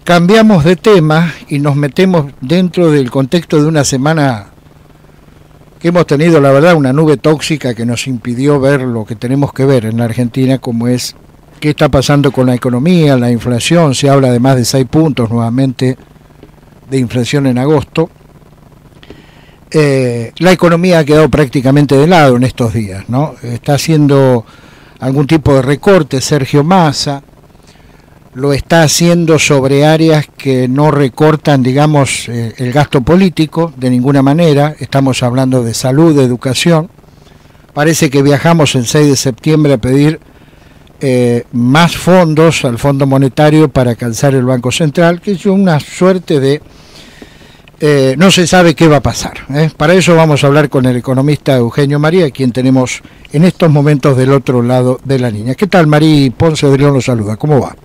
Cambiamos de tema y nos metemos dentro del contexto de una semana que hemos tenido, la verdad, una nube tóxica que nos impidió ver lo que tenemos que ver en la Argentina, como es qué está pasando con la economía, la inflación. Se habla de más de 6 puntos nuevamente de inflación en agosto. La economía ha quedado prácticamente de lado en estos días, ¿no? Está haciendo algún tipo de recorte Sergio Massa, lo está haciendo sobre áreas que no recortan, digamos, el gasto político de ninguna manera. Estamos hablando de salud, de educación. Parece que viajamos el 6 de septiembre a pedir más fondos al Fondo Monetario para calzar el Banco Central, que es una suerte de... no se sabe qué va a pasar. Para eso vamos a hablar con el economista Eugenio María, quien tenemos en estos momentos del otro lado de la línea. ¿Qué tal, María? Ponce de León lo saluda. ¿Cómo va?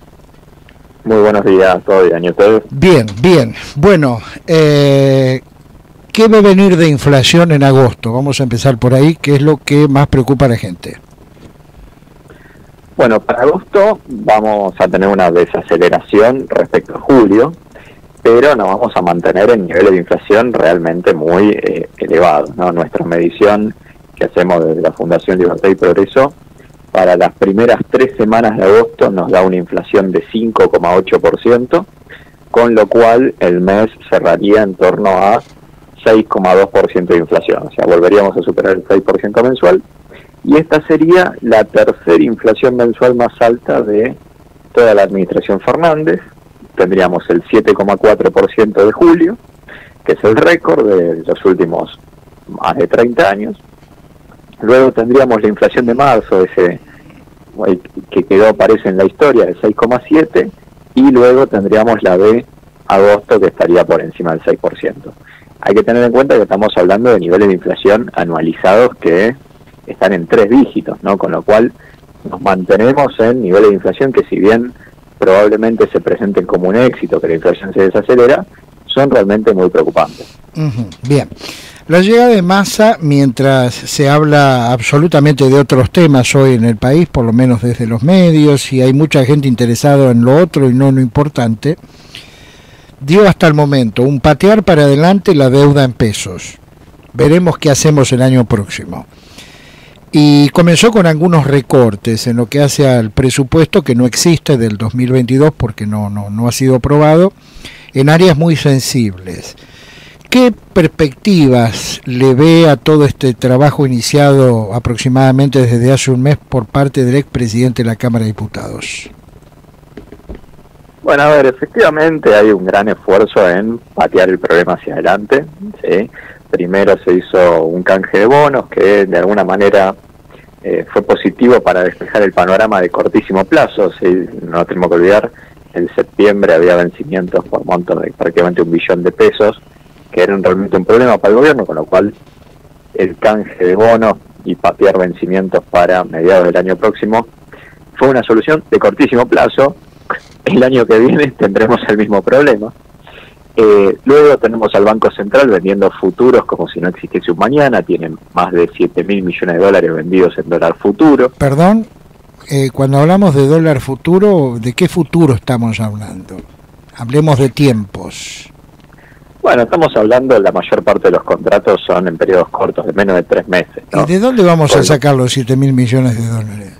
Muy buenos días, todo bien, ¿y ustedes? Bien, bien. Bueno, ¿qué va a venir de inflación en agosto? Vamos a empezar por ahí, ¿qué es lo que más preocupa a la gente? Bueno, para agosto vamos a tener una desaceleración respecto a julio, pero nos vamos a mantener en niveles de inflación realmente muy elevados, ¿no? Nuestra medición que hacemos desde la Fundación Libertad y Progreso, para las primeras 3 semanas de agosto nos da una inflación de 5,8%, con lo cual el mes cerraría en torno a 6,2% de inflación, o sea, volveríamos a superar el 6% mensual, y esta sería la tercera inflación mensual más alta de toda la administración Fernández. Tendríamos el 7,4% de julio, que es el récord de los últimos más de 30 años. Luego tendríamos la inflación de marzo, ese que quedó, aparece en la historia, de 6,7%, y luego tendríamos la de agosto, que estaría por encima del 6%. Hay que tener en cuenta que estamos hablando de niveles de inflación anualizados que están en 3 dígitos, ¿no? Con lo cual nos mantenemos en niveles de inflación que, si bien probablemente se presenten como un éxito, que la inflación se desacelera, son realmente muy preocupantes. Bien. La llegada de Massa, mientras se habla absolutamente de otros temas hoy en el país, por lo menos desde los medios, y hay mucha gente interesada en lo otro y no en lo importante, dio hasta el momento un patear para adelante la deuda en pesos. Veremos qué hacemos el año próximo. Y comenzó con algunos recortes en lo que hace al presupuesto, que no existe, del 2022 porque no ha sido aprobado, en áreas muy sensibles. ¿Qué perspectivas le ve a todo este trabajo iniciado aproximadamente desde hace un mes por parte del expresidente de la Cámara de Diputados? Bueno, a ver, efectivamente hay un gran esfuerzo en patear el problema hacia adelante, ¿sí? Primero se hizo un canje de bonos que de alguna manera fue positivo para despejar el panorama de cortísimo plazo, ¿sí? No tenemos que olvidar, en septiembre había vencimientos por montos de prácticamente 1 billón de pesos, que eran realmente un problema para el gobierno, con lo cual el canje de bonos y patear vencimientos para mediados del año próximo fue una solución de cortísimo plazo. El año que viene tendremos el mismo problema. Luego tenemos al Banco Central vendiendo futuros como si no existiese un mañana. Tienen más de 7.000 millones de dólares vendidos en dólar futuro. Perdón, cuando hablamos de dólar futuro, ¿de qué futuro estamos hablando? Hablemos de tiempos. Bueno, estamos hablando, la mayor parte de los contratos son en periodos cortos, de menos de 3 meses, ¿no? ¿Y de dónde vamos a sacar los 7.000 millones de dólares?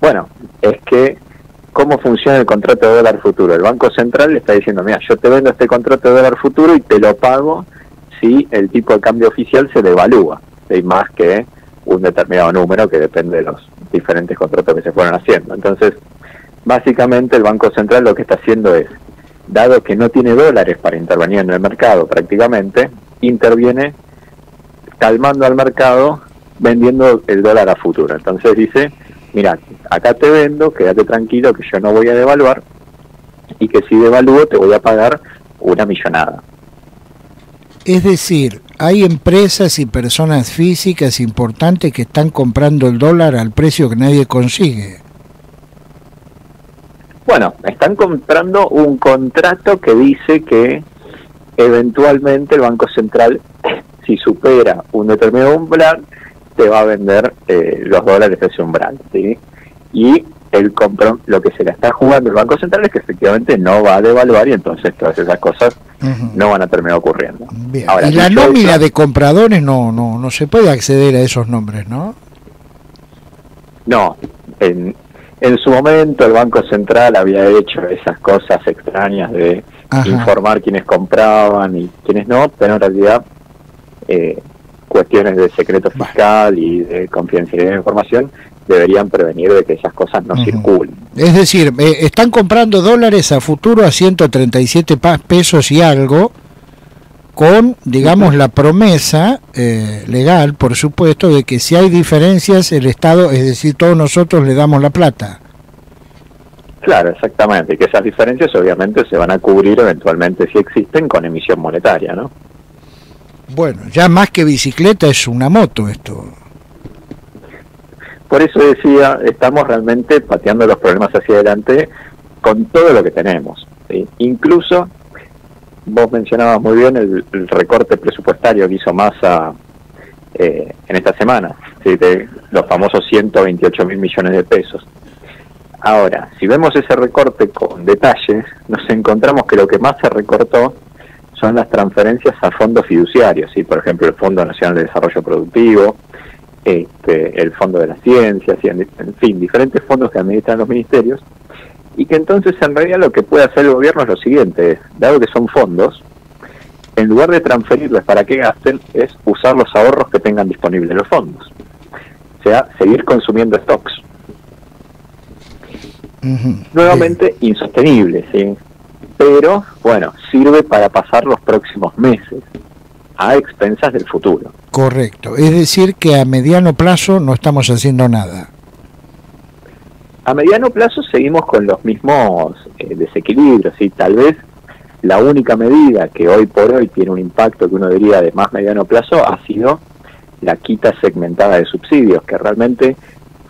Bueno, es que, ¿cómo funciona el contrato de dólar futuro? El Banco Central le está diciendo, mira, yo te vendo este contrato de dólar futuro y te lo pago si el tipo de cambio oficial se devalúa, ¿sí? Más que un determinado número que depende de los diferentes contratos que se fueron haciendo. Entonces, básicamente el Banco Central lo que está haciendo es, dado que no tiene dólares para intervenir en el mercado prácticamente, interviene calmando al mercado, vendiendo el dólar a futuro. Entonces dice, mira, acá te vendo, quédate tranquilo que yo no voy a devaluar, y que si devalúo te voy a pagar una millonada. Es decir, hay empresas y personas físicas importantes que están comprando el dólar al precio que nadie consigue. Bueno, están comprando un contrato que dice que eventualmente el Banco Central, si supera un determinado umbral, te va a vender los dólares de ese umbral, ¿sí? Y lo que se le está jugando el Banco Central es que efectivamente no va a devaluar y entonces todas esas cosas no van a terminar ocurriendo. Bien. Ahora, y la nómina de compradores no se puede acceder a esos nombres, ¿no? No, en su momento el Banco Central había hecho esas cosas extrañas de informar quiénes compraban y quiénes no, pero en realidad cuestiones de secreto fiscal y de confidencialidad de información deberían prevenir de que esas cosas no circulen. Es decir, están comprando dólares a futuro a 137 pesos y algo, con, digamos, la promesa legal, por supuesto, de que si hay diferencias, el Estado, es decir, todos nosotros le damos la plata. Claro, exactamente, y que esas diferencias obviamente se van a cubrir eventualmente, si existen, con emisión monetaria, ¿no? Bueno, ya más que bicicleta es una moto esto. Por eso decía, estamos realmente pateando los problemas hacia adelante con todo lo que tenemos, ¿sí? Incluso, vos mencionabas muy bien el recorte presupuestario que hizo Massa en esta semana, ¿sí? De los famosos 128 mil millones de pesos. Ahora, si vemos ese recorte con detalle, nos encontramos que lo que más se recortó son las transferencias a fondos fiduciarios, ¿sí? Por ejemplo, el Fondo Nacional de Desarrollo Productivo, el Fondo de las Ciencias, y en fin, diferentes fondos que administran los ministerios, y que entonces en realidad lo que puede hacer el gobierno es lo siguiente: dado que son fondos, en lugar de transferirles para que gasten, es usar los ahorros que tengan disponibles los fondos, o sea, seguir consumiendo stocks. Nuevamente insostenible, ¿sí? Pero bueno, sirve para pasar los próximos meses a expensas del futuro. Correcto, es decir que a mediano plazo no estamos haciendo nada. A mediano plazo seguimos con los mismos desequilibrios, y tal vez la única medida que hoy por hoy tiene un impacto que uno diría de más mediano plazo ha sido la quita segmentada de subsidios, que realmente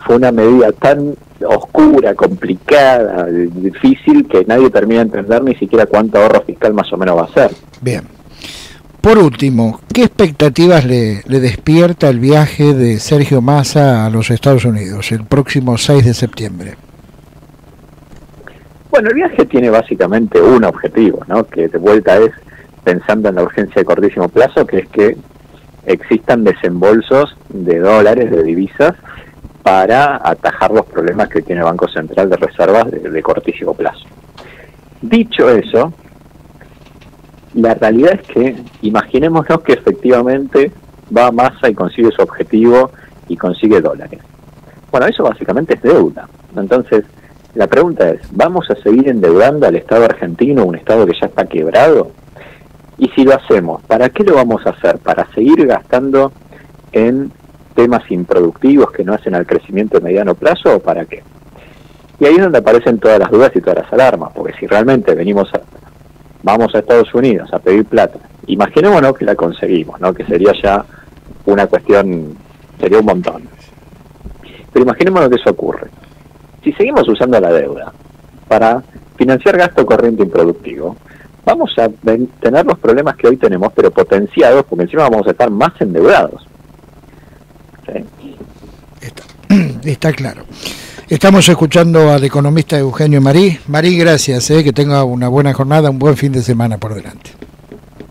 fue una medida tan oscura, complicada, difícil, que nadie termina de entender ni siquiera cuánto ahorro fiscal más o menos va a ser. Bien. Por último, ¿qué expectativas le despierta el viaje de Sergio Massa a los Estados Unidos el próximo 6 de septiembre? Bueno, el viaje tiene básicamente un objetivo, ¿no? Que de vuelta es pensando en la urgencia de cortísimo plazo, que es que existan desembolsos de dólares, de divisas, para atajar los problemas que tiene el Banco Central de reservas de cortísimo plazo. Dicho eso, la realidad es que imaginémonos que efectivamente va a Massa y consigue su objetivo y consigue dólares. Bueno, eso básicamente es deuda. Entonces, la pregunta es, ¿vamos a seguir endeudando al Estado argentino, un Estado que ya está quebrado? Y si lo hacemos, ¿para qué lo vamos a hacer? ¿Para seguir gastando en temas improductivos que no hacen al crecimiento a mediano plazo o para qué? Y ahí es donde aparecen todas las dudas y todas las alarmas, porque si realmente vamos a Estados Unidos a pedir plata, imaginémonos que la conseguimos, ¿no? Que sería ya una cuestión, sería un montón. Pero imaginémonos que eso ocurre. Si seguimos usando la deuda para financiar gasto corriente improductivo, vamos a tener los problemas que hoy tenemos, pero potenciados, porque encima vamos a estar más endeudados. ¿Sí? Está claro. Estamos escuchando al economista Eugenio Marí. Marí, gracias, que tenga una buena jornada, un buen fin de semana por delante.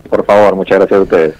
Por favor, muchas gracias a ustedes.